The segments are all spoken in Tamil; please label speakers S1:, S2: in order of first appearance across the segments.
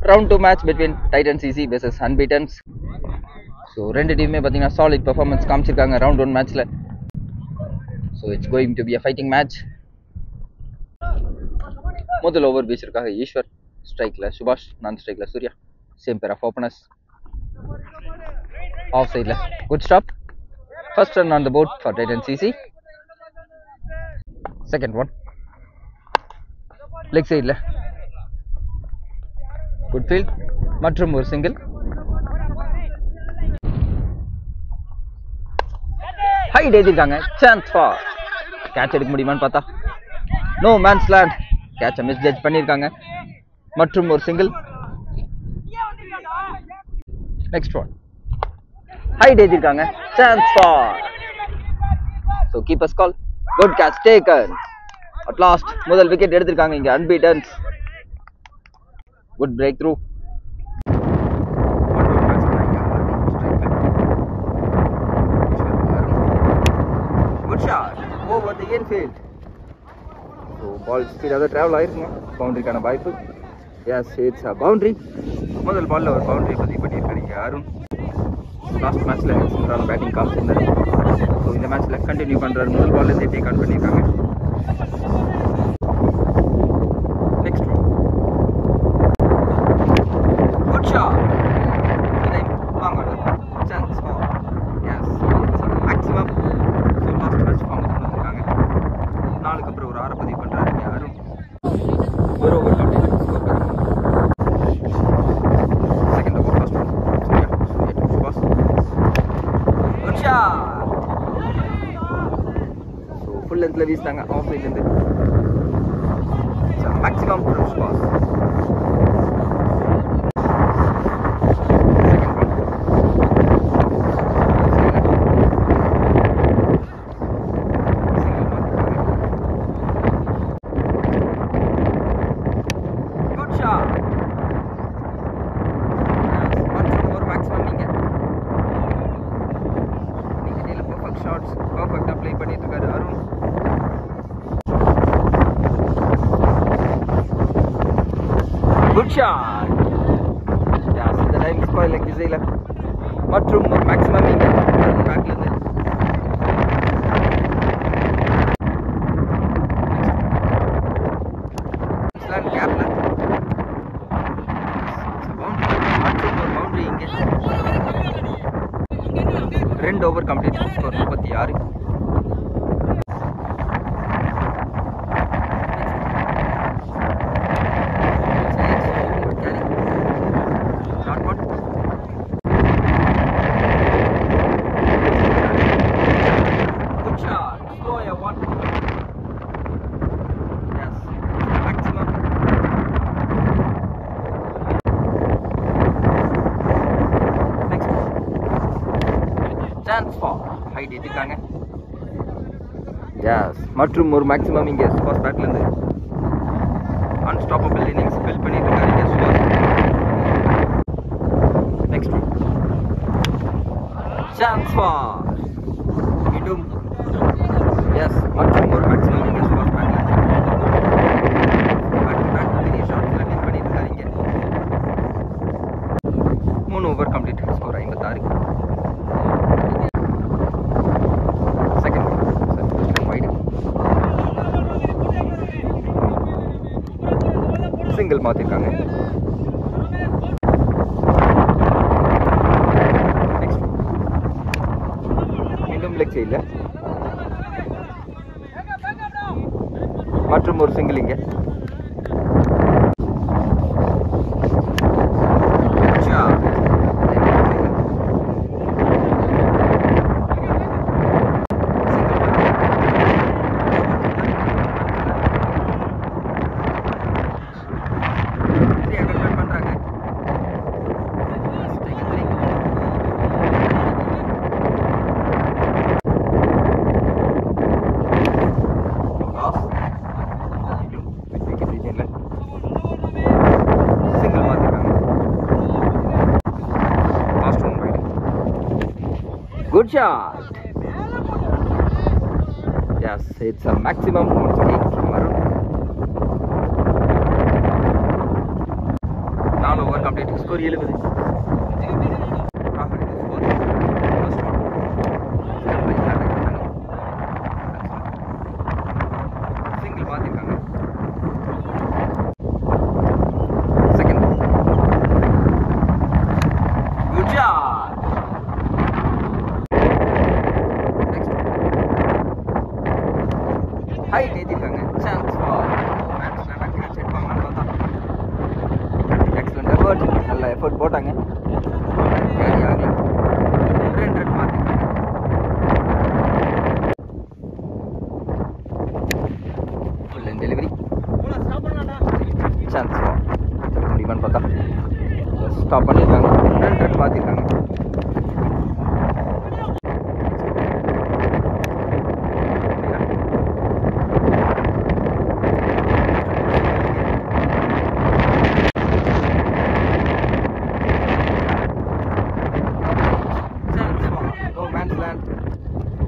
S1: round 2 match between Titans EC versus Unbeatens. So ரெண்டு டீமே பாத்தீங்கன்னா solid performance காமிச்சிருக்காங்க round 1 matchல. So it's going to be a fighting match. முதல் ஓவர் வீச்சிருக்காங்க ஈஸ்வர், ஸ்ட்ரைக்ல சுபாஷ், நான் ஸ்ட்ரைக்ல Surya. Same pair of openers. Off side la good stop. First run on the board for Titans EC. Second one leg side la good field மற்றும் ஒரு single. ஹைட் ஏத்திருக்காங்க, சான்ஸ் ஃபார் கேட்ச் எடுக்க முடியுமான்னு பார்த்தா நோ மேன்ஸ் லேண்ட், கேட்சை மிஸ் ஜட்ஜ் பண்ணியிருக்காங்க மற்றும் ஒரு சிங்கிள். நெக்ஸ்ட் ஒன் ஹைட் ஏத்திருக்காங்க, chance for so keepers call, good catch taken. At last முதல் விக்கெட் எடுத்திருக்காங்க இங்க unbeatens. Good breakthrough. Good shot over the infield. So ball speed ஆக travel ஆயிருக்குங்க, பவுண்டரிக்கான வாய்ப்பு. Yes, it's a boundary. முதல் பால்ல ஒரு பவுண்டரி பதிவு பண்ணியிருக்காங்க அருண். லாஸ்ட் மேட்ச்ல சூப்பரான பேட்டிங் காமிச்சிருந்தாரு. ஸோ இந்த மேட்ச்ல கண்டினியூ பண்றாரு, முதல் பால்ல இருந்தே டேக் ஆன் பண்ணியிருக்காங்க. Next one good shot. இதை வாங்க chance for yes maximum. So last match form பண்ணிருக்காங்க. நாளுக்கு அப்புறம் ஒரு 6 பதிவு பண்றாரு அருண். ஒரு ஓவர் கம்ப்ளீட் ஸ்கோர் பண்ணுங்க. Second over first one Surya to Subash. Good shot. So full லென்த்ல வீசினாங்க ஆஃப் சைட்ல இருந்து. Maximum from Subash. Good shot. Yes, the time is quite like this ila. மற்றும் maximum இங்க பேக்ல இருந்து. ஸ்லான் கேப்ல. மற்றும் ஒரு பவுண்டரி இங்க. 2 over complete score 36. Chance for height ஏத்திருக்காங்க. எஸ் மற்றும் ஒரு மேக்ஸிமம் இங்க சுபாஷ் பேட்ல இருந்து அன்ஸ்டாப்பபிள் இன்னிங்ஸ் பில்ட் பண்ணிட்டு இருக்காரு இங்க சுபாஷ். நெக்ஸ்ட் ஒன் சான்ஸ் ஃபார் மீண்டும் எஸ் மற்றும் ஒரு மேக்ஸிமம் இங்க சுபாஷ் பேட்ல பேக் டு பேக் பெரிய ஷாட்ஸ்ல மிஸ் பண்ணிட்டு இருக்காரு இங்க. 3 ஓவர் கம்ப்ளீட் ஸ்கோர் 56. சிங்கிள் மாத்திருக்காங்க. மீண்டும் லெக் சைட்ல மற்றும் ஒரு சிங்கிள் இங்க. Good shot. Yes, it's a maximum once again from Arun. Now over complete. Score 70. Single மாத்திருக்காங்க. Second good shot. Next height ஏத்திருக்காங்க. சான்ஸ் ஃபார் செட் பண்ணலாம்னு பார்த்தா எக்ஸலண்ட் எஃபர்ட். நல்ல எஃபர்ட் போட்டாங்க. கேரி ஆகல. 2 ரன் மாத்திருக்காங்க. Full and delivery. Chance for முடியுமான்னு பார்த்தா ஸ்டாப் பண்ணியிருக்காங்க. 2 ரன் மாத்திருக்காங்க.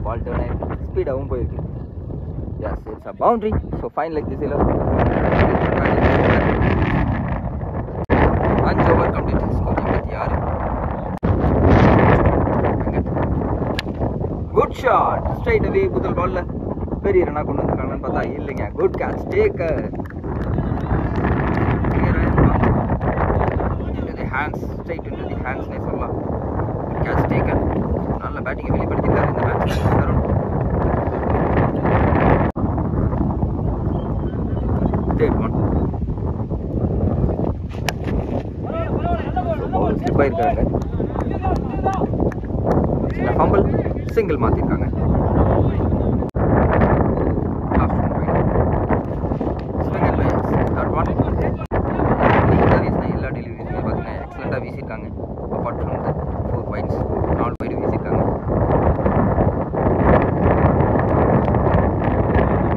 S1: பால் டர்ன் ஸ்பீடாகவும் போயிருக்கு. Yes it's a boundary. So fine leg திசையில் 5 over complete. Score 86. Good shot. Straight away முதல் பால்ல பெரிய ரன்னா கொண்டு வந்துருக்காங்கன்னு பார்த்தா இல்லைங்க. Good catch taken. Hands straight into the ஹேண்ட்ஸ்னே சொல்லலாம். Catch taken. நல்ல பேட்டிங்கை வெளிப்படுத்திட்டார் இந்த match Tharun. Third one. Slip ஆயிருக்காங்க. சின்ன ஃபம்பிள். சிங்கிள் மாத்திருக்காங்க. எல்லா டெலிவரிஸுமே பார்த்தீங்கன்னா எக்ஸலண்டாக வீசியிருக்காங்க. Apart from the 4 wides 4 wide வீசியிருக்காங்க.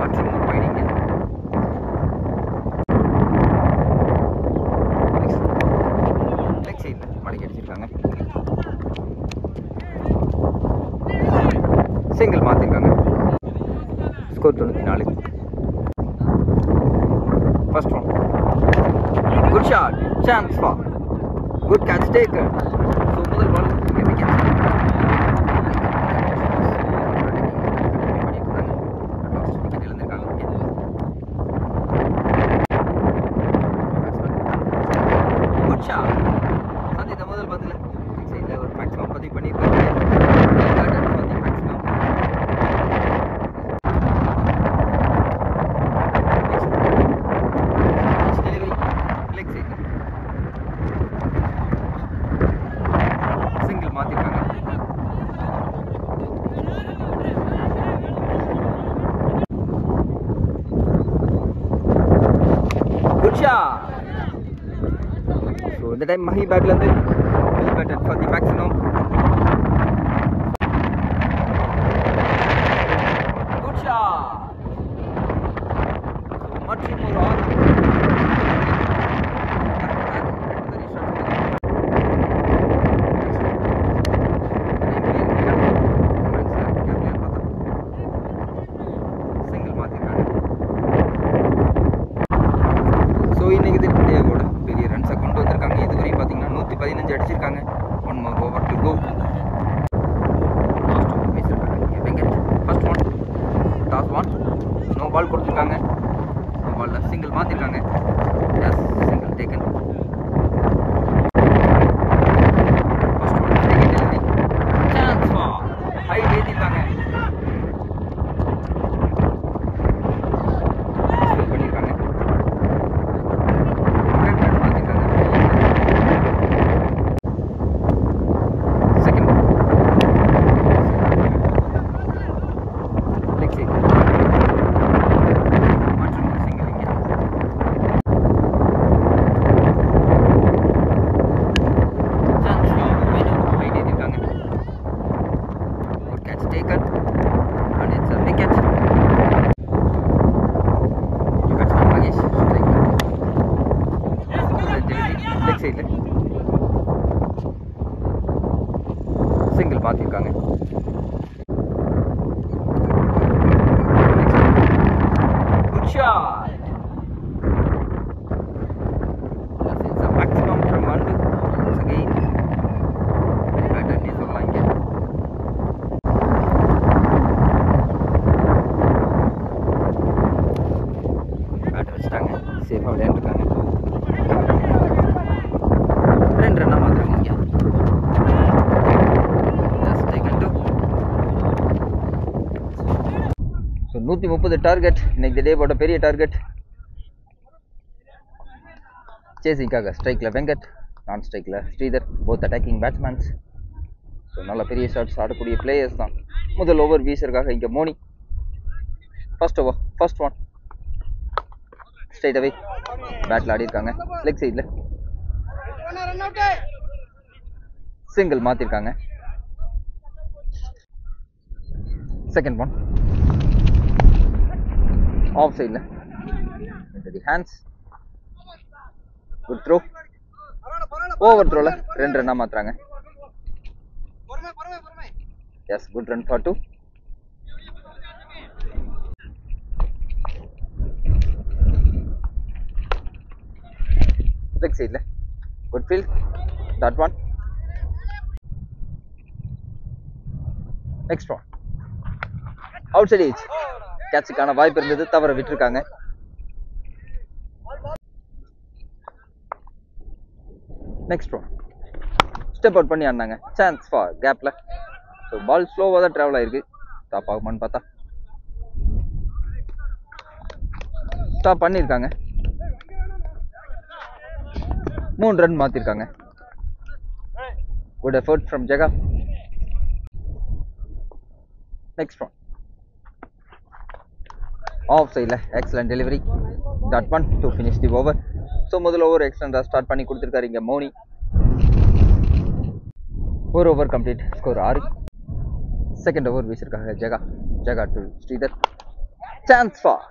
S1: மற்றும் ஒரு வைடிங்க. லெக் சைடில் மடக்கி அடிச்சிருக்காங்க. சிங்கிள் மாற்றிருக்காங்க. Score 94. First one. Good shot. Chance for good catch taken. So முதல் பால் இங்கே விக்கெட். விக்கெட் இழந்திருக்காங்க. Good shot. சந்தித்த முதல் பந்தில் சைடில் ஒரு மேக்ஸிமம் பதிவு பண்ணியிருக்காங்க. சிங்கிள் மாத்திருக்காங்க. Good shot. ஸோ இந்த டைம் மஹி பேட்லேருந்து well batted for the maximum. Good shot. மற்றும் ஒரு 6. ஸோ இன்னைக்கு இந்தியாவோட பெரிய ரன்ஸை கொண்டு வந்திருக்காங்க. இதுவரையும் பார்த்தீங்கன்னா 115 அடிச்சிருக்காங்க. 1 more over to go. Last over பேசியிருக்காங்க Venkat. First one. Toss one. No ball கொடுத்துருக்காங்க. நோ பாலில் சிங்கிள் மாற்றிருக்காங்க. Yes single taken. First one second delivery. Chance for height ஏற்றிருக்காங்க. பண்ணியிருக்காங்க. சிங்கிள் மாற்றிருக்காங்க. Good shot. That's a maximum from 1 to 130 target. இன்னைக்கு டே போட்ட பெரிய டார்கெட். சேசிங்காக ஸ்ட்ரைக்ல வெங்கட், நான் ஸ்ட்ரைக்ல Sridhar, both attacking batsmen. So நல்ல பெரிய ஷாட்ஸ் ஆடக்கூடிய பிளேயர்ஸ் தான். முதல் ஓவர் வீசருக்காக இங்கே Moni. First over, first one straight away பேட்டில் ஆடி இருக்காங்க. லெக் சைடில் சிங்கிள் மாற்றிருக்காங்க. செகண்ட் ஒன் ஆஃப் சைடில் into the hands. Good throw. Over த்ரோவில் 2 ரன்னாக மாற்றுறாங்க. Yes, good run for 2. Leg சைடில் good field. That one. Next one outside edge. கேட்சுக்கான வாய்ப்பு இருந்தது, தவற விட்டுருக்காங்க. நெக்ஸ்ட் ஒன் ஸ்டெப் அவுட் பண்ணி ஆடினாங்க. சான்ஸ் ஃபார் கேப்ல. ஸோ பால் ஸ்லோவாக தான் ட்ராவல் ஆயிருக்கு. ஸ்டாப் ஆகுமான்னு பார்த்தா ஸ்டாப் பண்ணியிருக்காங்க. 3 ரன் மாற்றிருக்காங்க. Good effort from Jega. Next one off சைடில் excellent delivery. That one to finish the over. So முதல் ஓவர் எக்ஸலண்டாக ஸ்டார்ட் பண்ணி கொடுத்துருக்காரு இங்கே மோனி. ஒரு over complete, score 6. Second over வீசிருக்காங்க Jega. Jega to Sridhar. Chance for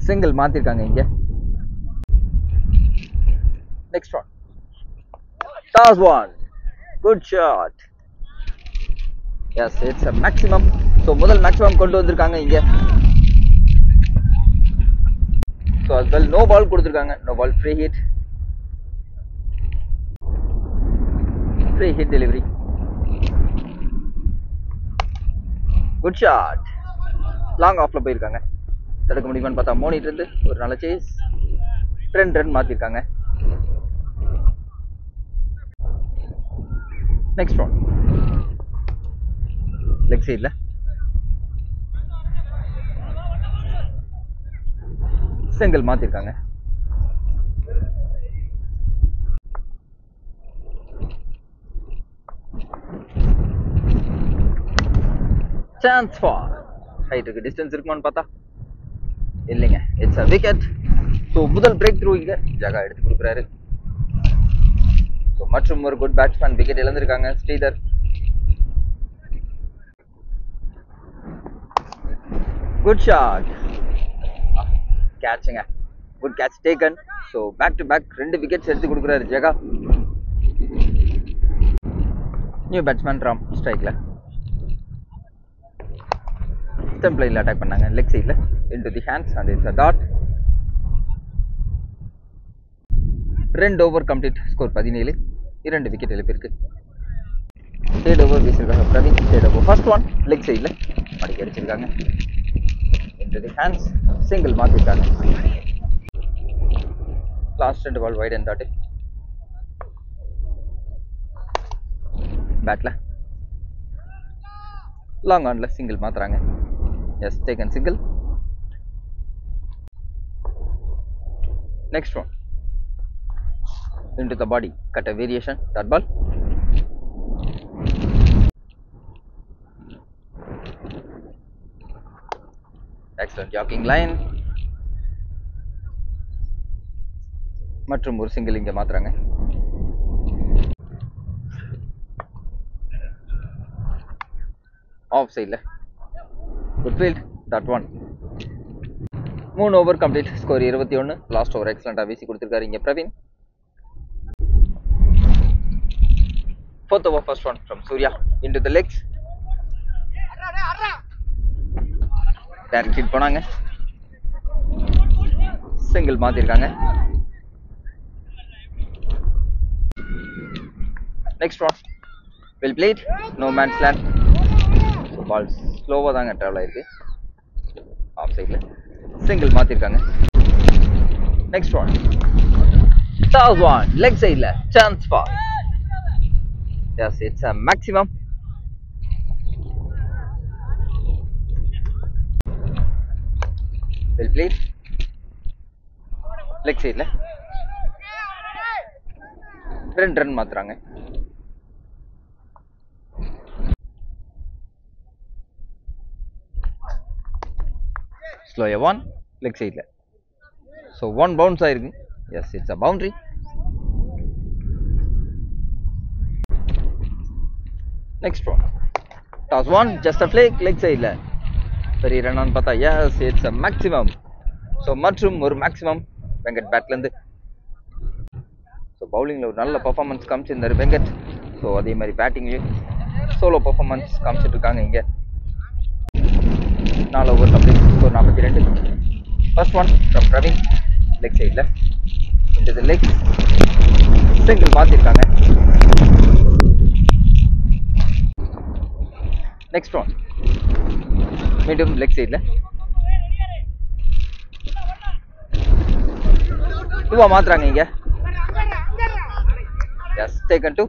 S1: single மாத்திருக்காங்க இங்க. Next one toss one. Good shot. Yes, it's a maximum. So முதல் மேக்ஸிமம் கொண்டு வந்திருக்காங்க இங்க. So as well no ball கொடுத்துருக்காங்க. நோ பால், free hit. Free hit delivery. Good shot. Long ஆஃப்ல போயிருக்காங்க. தடுக்க முடியுமான்னு பார்த்தா மோனிட்டு இருந்து ஒரு நல்ல சேஸ். 2 ரன் மாத்திருக்காங்க. நெக்ஸ்ட் ஒன் லெக் சைட்ல சிங்கிள் மாத்திருக்காங்க. சான்ஸ் ஃபார் ஹைட்டுக்கு டிஸ்டன்ஸ் இருக்குமான்னு பார்த்தா இல்லைங்க. It's a wicket. ஸோ முதல் பிரேக் த்ரூ இங்க ஜகா எடுத்து கொடுக்குறாரு. ஸோ மற்றும் ஒரு குட் பேட்ஸ்மேன் விக்கெட் இழந்திருக்காங்க ஸ்ரீதர். Good shot. கேட்சுங்க. Good catch taken. So back to back 2 wickets எடுத்து கொடுக்குறாரு ஜகா. நியூ பேட்ஸ்மேன் ராம் ஸ்ட்ரைக்ல. ஸ்டம்ப் லைன்ல அட்டாக் பண்ணாங்க. லெக் சைட்ல into the hands and it's a dot. 2 over complete, score 17. 2 wicket இழப்பிற்கு. தேர்ட் ஓவர் வீசிருக்காங்க Praveen. Third over first one leg சைட்ல மடக்கி அடிச்சிருக்காங்க. into the hands, சிங்கிள் மாத்திருக்காங்க. Last 2 ball wide and dot. பேட்ல லாங் ஆன்ல சிங்கிள் மாத்துறாங்க. Yes, taken single. Next one into the body, cut a variation, that ball. Excellent jogging line. மற்றும் ஒரு சிங்கிள் இங்க மாத்துறாங்க. ஆஃப் சைட்ல good field. That one. 3 over complete, score 21. Last over எக்ஸலண்டா வீசி கொடுத்திருக்காரு இங்க Praveen. 4th over first one from Surya into the legs. Direct hit போனாங்க. சிங்கிள் மாத்திருக்காங்க. Next one well played. No man's land. Ball ஸ்லோவா தாங்க டிராவல் ஆயிருக்கு. ஆஃப் சைட்ல சிங்கிள் மாத்திருக்காங்க. Next one toss one leg சைட்ல chance for Yes, it's a maximum. Well played. Leg side la. Run மாத்துறாங்க. Slow a one. Leg side la. So one bounce ஆயிருக்கு. Yes, it's a boundary. Next one. Toss one, just a flick, leg side la. சரி ரன் ஆன் பார்த்தா yes, it's a maximum. So மற்றும் ஒரு maximum வெங்கட் பேட்ல இருந்து. ஸோ பவுலிங்கில் ஒரு நல்ல பர்ஃபார்மன்ஸ் காமிச்சிருந்தாரு வெங்கட். ஸோ அதே மாதிரி பேட்டிங்லேயும் சோலோ பர்ஃபார்மன்ஸ் காமிச்சிட்டு இருக்காங்க இங்கே. 4 over complete, score 42. First one from Praveen, leg சைடில் இன்டு தி லெக், சிங்கிள் மாற்றிருக்காங்க. நெக்ஸ்ட் ஒன் மீண்டும் லெக் சைடில் இதுவாக மாற்றுறாங்க இங்கே. Yes, taken two.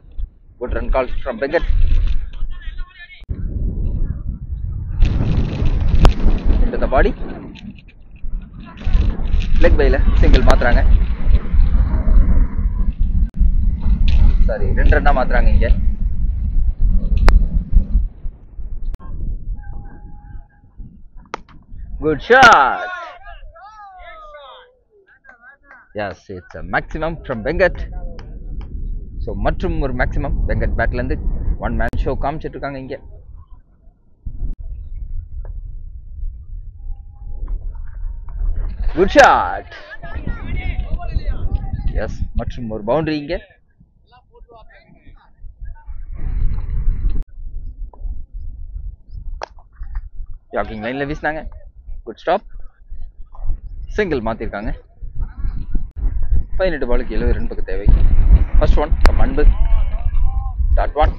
S1: Good run calls from Venkat. Into the body. Leg by la single மாத்துறாங்க. Sorry, 2 ரன்னா மாத்துறாங்க இங்க. Good shot. Yes, it's a maximum from Venkat. So மற்றும் ஒரு மேக்ஸிமம் வெங்கட் பேட்லேருந்து ஒன் மேன் ஷோ காமிச்சிட்டு இருக்காங்க இங்கே. Good shot. எஸ், மற்றும் ஒரு பவுண்டரி இங்கே. ஜாக்கிங் லைனில் வீசினாங்க. Good stop. சிங்கிள் மாற்றிருக்காங்க. 18 பாலுக்கு 70 ரன் பக்கம் தேவை. First one from Anbu, that one.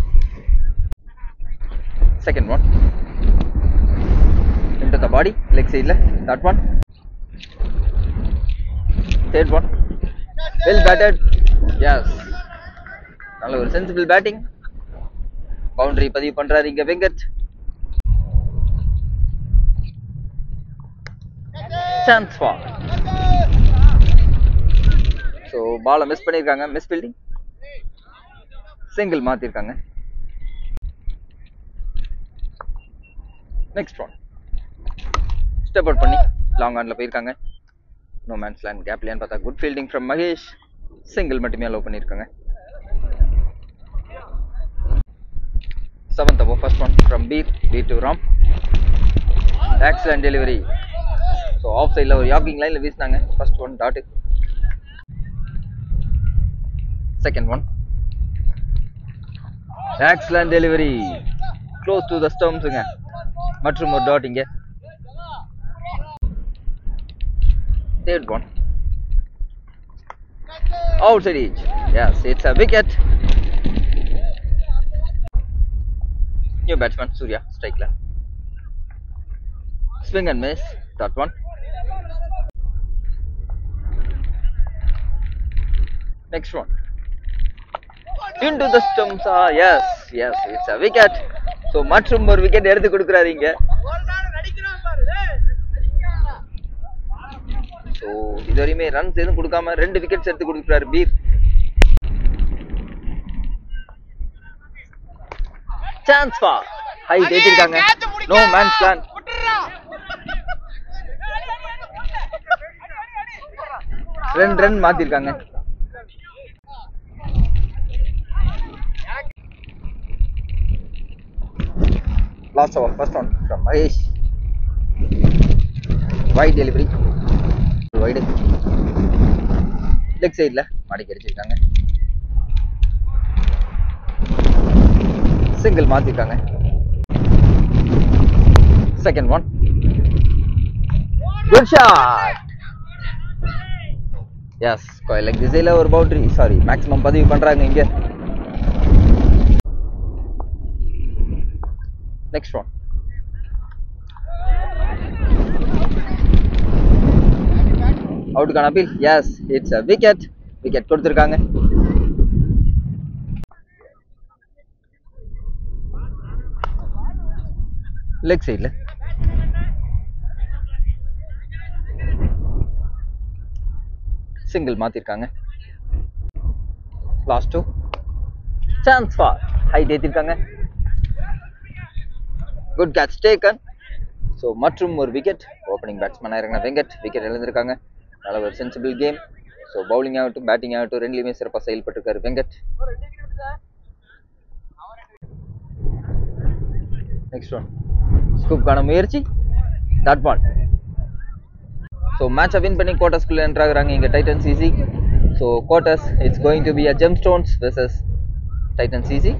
S1: Second one into the body, leg side la, that one. Third one, well batted. Yes, நல்ல ஒரு sensible batting. Boundary பதிவு பண்றாரு இங்க வெங்கட். Chance for. So பால மிஸ் பண்ணிருக்காங்க, மிஸ் ஃபீல்டிங். சிங்கிள் மாத்திருக்காங்க. நெக்ஸ்ட் ஒன் ஸ்டெப் அவுட் பண்ணி லாங் ஆன்ல போயிருக்காங்க. நோ மேன்ஸ் லேண்ட் கேப்லன்னு பார்த்தா good fielding from Mahesh. Single மட்டுமே அலோவ் பண்ணிருக்காங்க. 7th over, first one from Beer to Ram. Excellent delivery. So off சைடில் ஒரு யாக்கிங் லைனில் வீசினாங்க. First one dot. Second one, excellent delivery, close to the stumps ங்க. மற்றும் ஒரு டாட் இங்க. Third one, outside edge. Yes, it's a wicket. New batsman Surya, strike la. Swing and miss, that one. Next one, into the stumps. Yes, it's a wicket. So மற்றும் ஒரு விக்கெட் எடுத்து கொடுக்குறாரு இங்க. ஸோ இதுவரையுமே ரன்ஸ் எதுவும் கொடுக்காம 2 விக்கெட்ஸ் எடுத்து கொடுக்குறாரு பீர். சான்ஸ் ஃபார் ஹை ஏத்திருக்காங்க. No man's plan. ரன் மாத்திருக்காங்க. Last over, first one from Mahesh. Wide delivery. Wide. Leg side la மாடிக்கு அடிச்சிருக்காங்க. Single மாத்திருக்காங்க. Second one. Good shot. Yes, like திசையில ஒரு பவுண்டரி. சாரி, மேக்ஸிமம் பதிவு பண்றாங்க இங்க. Next one. அவுட்டுக்கான appeal. Yes, it's a wicket. Wicket கொடுத்துருக்காங்க. லெக் சைடில் சிங்கிள் மாற்றிருக்காங்க. லாஸ்ட் 2 சான்ஸ் ஃபார் ஹைட் ஏற்றிருக்காங்க. Good catch taken. ஸோ மற்றும் ஒரு விக்கெட். ஓப்பனிங் பேட்ஸ்மேனாக இறங்கின வெங்கட் விக்கெட் இழந்திருக்காங்க. நல்ல ஒரு சென்சிபிள் கேம். ஸோ பவுலிங் ஆகட்டும் பேட்டிங் ஆகட்டும் ரெண்டுலேயுமே சிறப்பாக செயல்பட்டிருக்காரு வெங்கட். நெக்ஸ்ட் ஒன் ஸ்கூப்கான முயற்சி. Dot ball. ஸோ மேட்சை வின் பண்ணி கோட்டர்ஸ்குள்ளே என்ட்ராகிறாங்க இங்கே Titans EC. So quarters it's going to be a gem stones versus Titans easy.